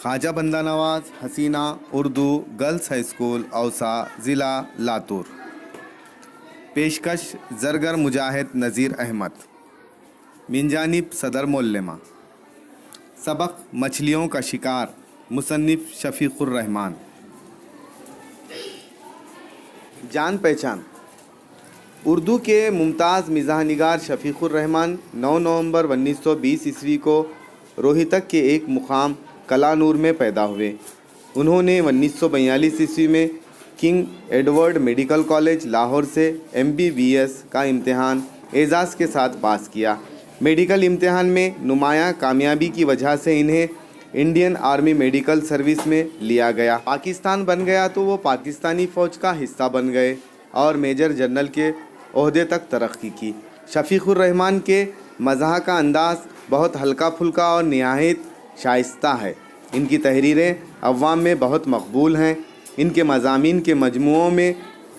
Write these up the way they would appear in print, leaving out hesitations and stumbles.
خواجہ بندہ نواز حسینہ Urdu girls high school اوسا ضلع لاتور. پیشکش زرگر مجاہد نذیر احمد من جانب صدر معلمہ. سبق مچھلیوں کا شکار مصنف شفیق الرحمان. جان پہچان. اردو کے ممتاز مزاح نگار شفیق الرحمان 9 نومبر 1920 عیسوی کو روہتک کے ایک مقام کلانور میں پیدا ہوئے. انہوں نے 1942 عیسوی میں king Edward medical college Lahore سے MBBS کا امتحان اعزاز کے ساتھ پاس کیا. میڈیکل امتحان میں نمایاں کامیابی کی وجہ سے انہیں انڈین آرمی میڈیکل سروس میں لیا گیا. پاکستان بن گیا تو وہ پاکستانی فوج کا حصہ بن گئے اور میجر جنرل کے عہدے تک ترقی کی. شفیق الرحمان کے مزاح کا انداز بہت ہلکا پھلکا اور نہایت شائستہ ہے. ان کی تحریریں عوام میں بہت مقبول ہیں. ان کے مضامین کے مجموعوں میں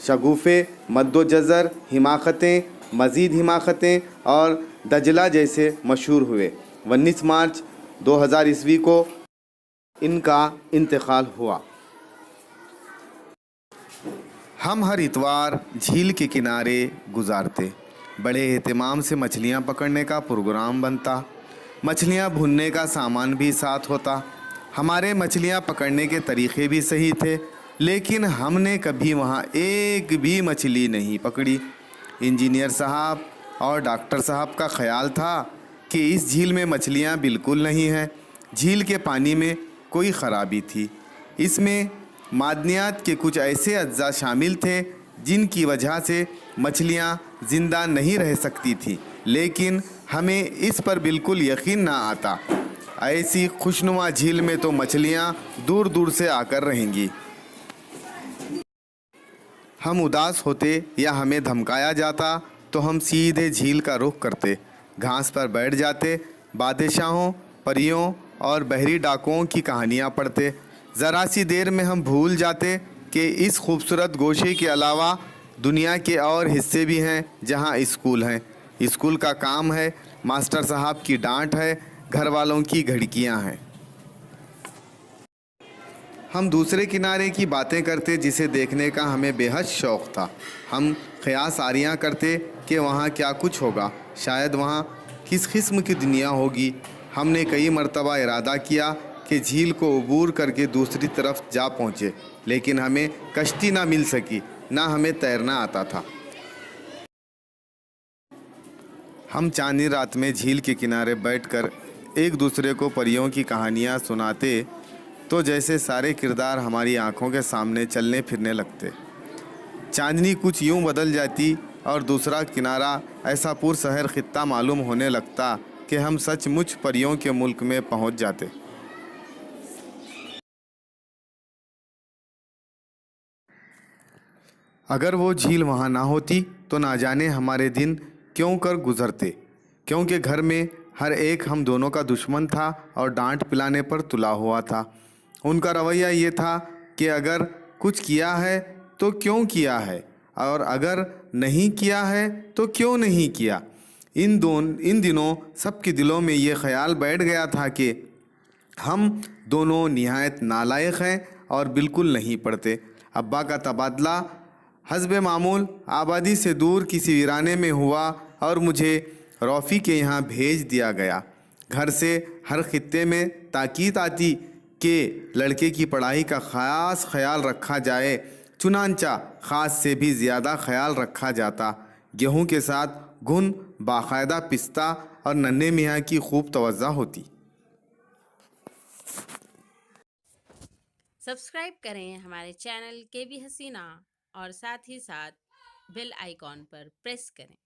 شگوفے، مد و جزر، حماقتیں، مزید حماقتیں اور دجلہ جیسے مشہور ہوئے. 19 مارچ 2000 عیسوی کو ان کا انتقال ہوا. ہم ہر اتوار جھیل کے کنارے گزارتے. بڑے اہتمام سے مچھلیاں پکڑنے کا پروگرام بنتا. مچھلیاں بھوننے کا سامان بھی ساتھ ہوتا. ہمارے مچھلیاں پکڑنے کے طریقے بھی صحیح تھے، لیکن ہم نے کبھی وہاں ایک بھی مچھلی نہیں پکڑی. انجینئر صاحب اور ڈاکٹر صاحب کا خیال تھا کہ اس جھیل میں مچھلیاں بالکل نہیں ہیں. جھیل کے پانی میں کوئی خرابی تھی. اس میں معدنیات کے کچھ ایسے اجزاء شامل تھے جن کی وجہ سے مچھلیاں زندہ نہیں رہ سکتی تھیں، لیکن ہمیں اس پر بالکل یقین نہ آتا. ایسی خوشنما جھیل میں تو مچھلیاں دور دور سے آ کر رہیں گی. ہم اداس ہوتے یا ہمیں دھمکایا جاتا تو ہم سیدھے جھیل کا رخ کرتے، گھاس پر بیٹھ جاتے، بادشاہوں، پریوں اور بحری ڈاکوؤں کی کہانیاں پڑھتے. ذرا سی دیر میں ہم بھول جاتے کہ اس خوبصورت گوشے کے علاوہ دنیا کے اور حصے بھی ہیں جہاں اسکول ہیں. اسکول کا کام ہے، ماسٹر صاحب کی ڈانٹ ہے، گھر والوں کی گھڑکیاں ہیں. ہم دوسرے کنارے کی باتیں کرتے جسے دیکھنے کا ہمیں بے حد شوق تھا. ہم قیاس آریاں کرتے کہ وہاں کیا کچھ ہوگا، شاید وہاں کس قسم کی دنیا ہوگی. ہم نے کئی مرتبہ ارادہ کیا کہ جھیل کو عبور کر کے دوسری طرف جا پہنچے، لیکن ہمیں کشتی نہ مل سکی، نہ ہمیں تیرنا آتا تھا. ہم چاندنی رات میں جھیل کے کنارے بیٹھ کر ایک دوسرے کو پریوں کی کہانیاں سناتے تو جیسے سارے کردار ہماری آنکھوں کے سامنے چلنے پھرنے لگتے. چاندنی کچھ یوں بدل جاتی اور دوسرا کنارہ ایسا پرسحر خطہ معلوم ہونے لگتا کہ ہم سچ مچ پریوں کے ملک میں پہنچ جاتے. اگر وہ جھیل وہاں نہ ہوتی تو نہ جانے ہمارے دن کیوں کر گزرتے، کیونکہ گھر میں ہر ایک ہم دونوں کا دشمن تھا اور ڈانٹ پلانے پر تلا ہوا تھا. ان کا رویہ یہ تھا کہ اگر کچھ کیا ہے تو کیوں کیا ہے، اور اگر نہیں کیا ہے تو کیوں نہیں کیا. ان دنوں سب کے دلوں میں یہ خیال بیٹھ گیا تھا کہ ہم دونوں نہایت نالائق ہیں اور بالکل نہیں پڑھتے. ابا کا تبادلہ حسب معمول آبادی سے دور کسی ویرانے میں ہوا اور مجھے روفی کے یہاں بھیج دیا گیا. گھر سے ہر خطے میں تاکید آتی کہ لڑکے کی پڑھائی کا خاص خیال رکھا جائے، چنانچہ خاص سے بھی زیادہ خیال رکھا جاتا. گیہوں کے ساتھ گھن باقاعدہ پستا اور ننھے میاں کی خوب توجہ ہوتی. سبسکرائب کریں ہمارے چینل KB حسینہ اور ساتھ ہی ساتھ بیل آئیکن پر پریس کریں.